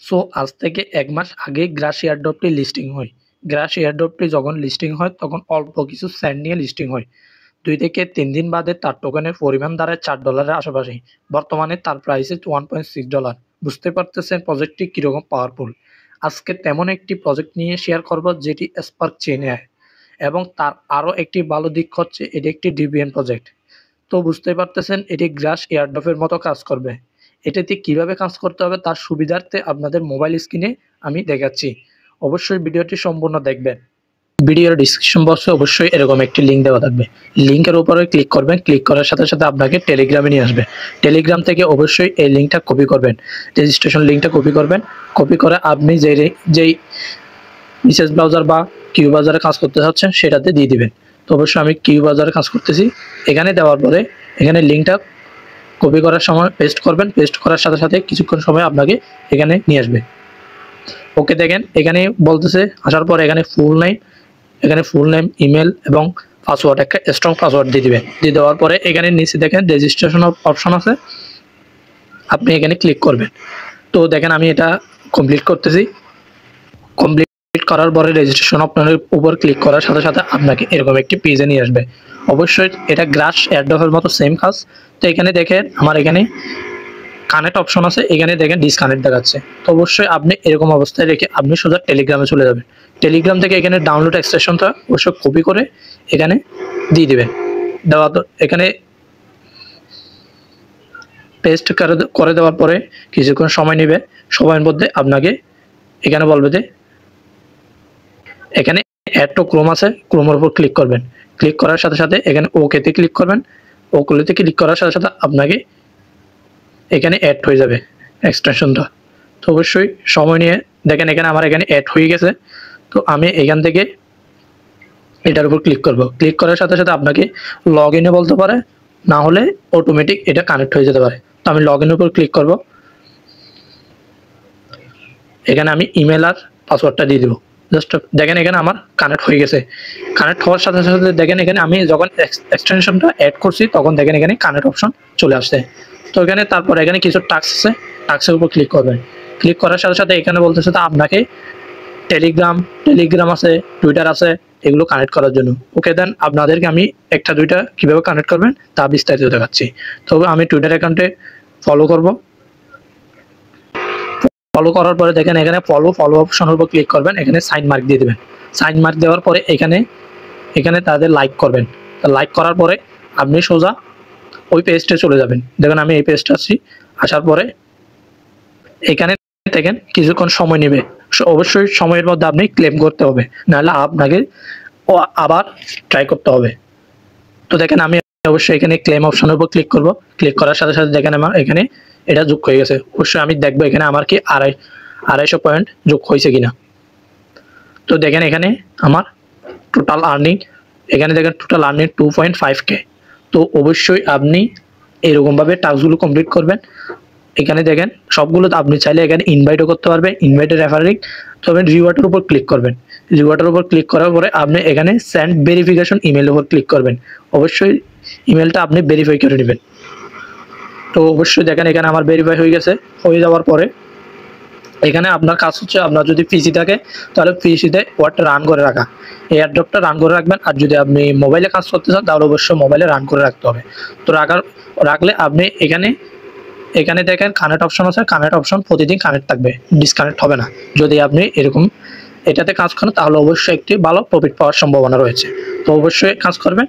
So আজ থেকে ১ মাস আগে গ্রাস এয়ারড্রপটি লিস্টিং হয়। গ্রাস এয়ারড্রপটি যখন লিস্টিং হয় তখন অল্প কিছু সেন্ট নিয়ে লিস্টিং হয়। ২ থেকে ৩ দিন বাদে তার টোকেনের পরিমাণ দাঁড়ায় $৪ এর আশেপাশে। বর্তমানে তার প্রাইস হচ্ছে $1.6। বুঝতে পারতেছেন প্রজেক্টটি কিরকম পাওয়ারফুল। আজকে তেমন একটি প্রজেক্ট নিয়ে শেয়ার করব যেটি স্পার্ক চেইনে এবং তার আরও একটি ভালো দিক হচ্ছে এটি একটি ডিবিএন প্রজেক্ট। তো বুঝতে পারতেছেন এটি গ্রাস এয়ারড্রপের মতো কাজ করবে। এটাতে কিভাবে কাজ করতে হবে তার সুবিধার্থে আপনাদের মোবাইল স্ক্রিনে আমি দেখাচ্ছি। অবশ্যই ভিডিওটি সম্পূর্ণ দেখবেন। ভিডিওর ডিসক্রিপশন বক্সে অবশ্যই এরকম একটি লিঙ্ক দেওয়া থাকবে। লিঙ্কের উপরে ক্লিক করবেন, ক্লিক করার সাথে সাথে আপনাকে টেলিগ্রামে নিয়ে আসবে। টেলিগ্রাম থেকে অবশ্যই এই লিঙ্কটা কপি করবেন, রেজিস্ট্রেশন লিঙ্কটা কপি করবেন। কপি করে আপনি যেই মেসেজ ব্রাউজার বা কিউ ব্রাউজারে কাজ করতে চাচ্ছেন সেটাতে দিয়ে দিবেন। তো অবশ্যই আমি কিউ ব্রাউজারে কাজ করতেছি। এখানে দেওয়ার পরে এখানে লিঙ্কটা কপি করার সময় পেস্ট করবেন। পেস্ট করার সাথে সাথে কিছুক্ষণ সময় আপনাকে এখানে নিয়ে আসবে। ওকে, দেখেন এখানে বলতেছে আসার পর এখানে ফুল নেম, ইমেল এবং পাসওয়ার্ড, একটা স্ট্রং পাসওয়ার্ড দিয়ে দিবেন। দিয়ে দেওয়ার পরে এখানে নিচে দেখেন রেজিস্ট্রেশন অপশন আছে, আপনি এখানে ক্লিক করবেন। তো দেখেন আমি এটা কমপ্লিট করতেছি। কমপ্লিট করার পরে রেজিস্ট্রেশন অপশনের উপর ক্লিক করার সাথে সাথে আপনাকে এরকম একটি পেজে নিয়ে আসবে। অবশ্যই এটা গ্রাস এয়ারড্রপের মতো সেম কাজ। তো এখানে দেখেন আমার এখানে কানেক্ট অপশন আছে, এখানে দেখেন ডিসকানেক্ট দেখাচ্ছে। তো অবশ্যই আপনি এরকম অবস্থায় রেখে আপনি সোজা টেলিগ্রামে চলে যাবেন। টেলিগ্রাম থেকে এখানে ডাউনলোড এক্সটেনশনটা অবশ্যই কপি করে এখানে দিয়ে দিবেন। দেওয়া তো এখানে পেস্ট করে দেওয়ার পরে কিছুক্ষণ সময় নেবে। সময়ের মধ্যে আপনাকে এখানে বলবে যে এখানে অ্যাড টু ক্রোম আছে, ক্রোমের উপর ক্লিক করবেন। ক্লিক করার সাথে সাথে এখানে ওকেতে ক্লিক করবেন। ওকেতে ক্লিক করার সাথে সাথে আপনাকে এখানে অ্যাড হয়ে যাবে এক্সটেনশনটা। তো অবশ্যই সময় নিয়ে দেখেন এখানে আমার এখানে অ্যাড হয়ে গেছে। তো আমি এখান থেকে এটার উপর ক্লিক করব। ক্লিক করার সাথে সাথে আপনাকে লগ ইনে বলতে পারে, না হলে অটোমেটিক এটা কানেক্ট হয়ে যেতে পারে। তো আমি লগ ইনের উপর ক্লিক করব। এখানে আমি ইমেল আর পাসওয়ার্ডটা দিয়ে দেবো। জাস্ট দেখেন এখানে আমার কানেক্ট হয়ে গেছে। কানেক্ট হওয়ার সাথে সাথে দেখেন এখানে আমি যখন এক্সটেনশনটা অ্যাড করছি তখন দেখেন এখানে কানেক্ট অপশন চলে আসছে। তো এখানে তারপর এখানে কিছু টাস্ক আছে, টাস্কের উপর ক্লিক করবেন। ক্লিক করার সাথে সাথে এখানে বলতেছে তো আপনাকে টেলিগ্রাম আছে, টুইটার আছে, এগুলো কানেক্ট করার জন্য। ওকে, দেন আপনাদেরকে আমি একটা দুইটা কীভাবে কানেক্ট করবেন তা বিস্তারিত দেখাচ্ছি। তবে আমি টুইটার অ্যাকাউন্টে ফলো করব। ফলো করার পরে দেখেন এখানে ফলো অপশনের উপর ক্লিক করবেন। এখানে সাইন মার্ক দিয়ে দেবেন। সাইন মার্ক দেওয়ার পরে এখানে তাদের লাইক করবেন। লাইক করার পরে আপনি সোজা ওই পেজটা চলে যাবেন। দেখেন আমি এই পেজটা আসছি। আসার পরে এখানে দেখেন কিছুক্ষণ সময় নেবে। অবশ্যই সময়ের মধ্যে আপনি ক্লেম করতে হবে, নাহলে আপনাকে আবার ট্রাই করতে হবে। তো দেখেন আমি অবশ্যই এখানে ক্লেম অপশনের উপর ক্লিক করব। ক্লিক করার সাথে সাথে দেখেন আমার এখানে এটা যোগ হয়ে গেছে। অবশ্যই আমি দেখবো এখানে আমার কি 250 পয়েন্ট যোগ হয়েছে কিনা। তো দেখেন এখানে আমার টোটাল আর্নিং, এখানে দেখেন টোটাল আর্নিং 2.5K। তো অবশ্যই আপনি এরকমভাবে টাস্কগুলো কমপ্লিট করবেন। এখানে দেখেন সবগুলো আপনি চাইলে এখানে ইনভাইটও করতে পারবেন, ইনভাইটের রেফারিং। তবে রিওয়ার্ডের উপর ক্লিক করবেন। রিওয়ার্ডের উপর ক্লিক করার পরে আপনি এখানে সেন্ড ভেরিফিকেশন ইমেলের উপর ক্লিক করবেন। অবশ্যই ইমেলটা আপনি ভেরিফাই করে নেবেন। তো অবশ্যই দেখেন এখানে আমার ভেরিফাই হয়ে গেছে। হয়ে যাওয়ার পরে এখানে আপনার কাজ হচ্ছে, আপনার যদি পিসি থাকে তাহলে পিসিতে ওয়ার্ডটা রান করে রাখা, এয়ারড্রপটা রান করে রাখবেন। আর যদি আপনি মোবাইলে কাজ করতে চান তাহলে অবশ্যই মোবাইলে রান করে রাখতে হবে। তো রাখলে আপনি এখানে দেখেন কানেক্ট অপশন আছে। কানেক্ট অপশন প্রতিদিন কানেক্ট থাকবে, ডিসকানেক্ট হবে না। যদি আপনি এরকম এটাতে কাজ করেন তাহলে অবশ্যই একটি ভালো প্রফিট পাওয়ার সম্ভাবনা রয়েছে। তো অবশ্যই কাজ করবেন।